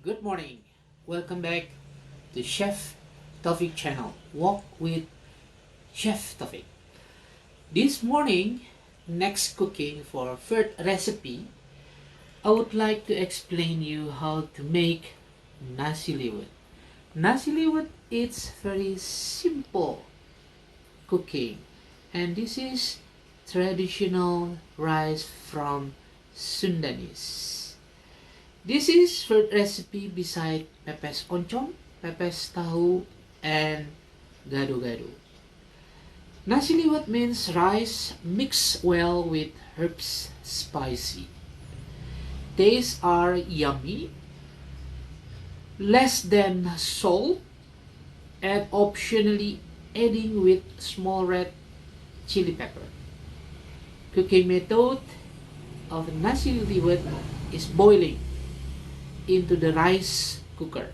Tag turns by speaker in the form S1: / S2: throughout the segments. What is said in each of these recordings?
S1: Good morning. Welcome back to Chef Tofik channel. Walk with Chef Tofik. This morning, next cooking for third recipe, I would like to explain you how to make nasi liwet. Nasi liwet is very simple cooking, and this is traditional rice from Sundanese. This is third recipe beside pepes oncom, pepes tahu, and gado-gado. Nasi liwet means rice mixed well with herbs spicy. Tastes are yummy, less than salt, and optionally adding with small red chili pepper. Cooking method of nasi liwet is boiling into the rice cooker.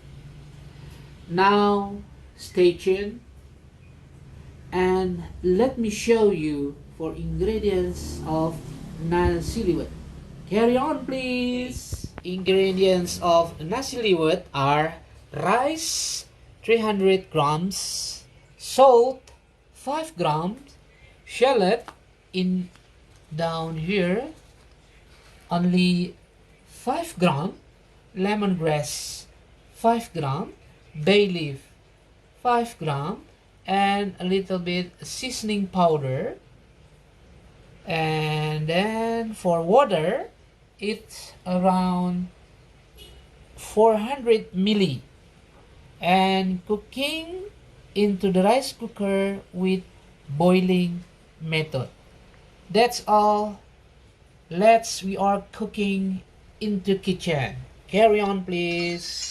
S1: Now stay tuned and let me show you for ingredients of nasi liwet. Carry on please. Ingredients of nasi liwet are rice 300 grams, salt 5 grams, shallot in down here only 5 grams, lemongrass 5 grams, bay leaf 5 grams, and a little bit seasoning powder. And then for water, it's around 400 milli. And cooking into the rice cooker with boiling method. That's all. We are cooking into kitchen. Carry on please.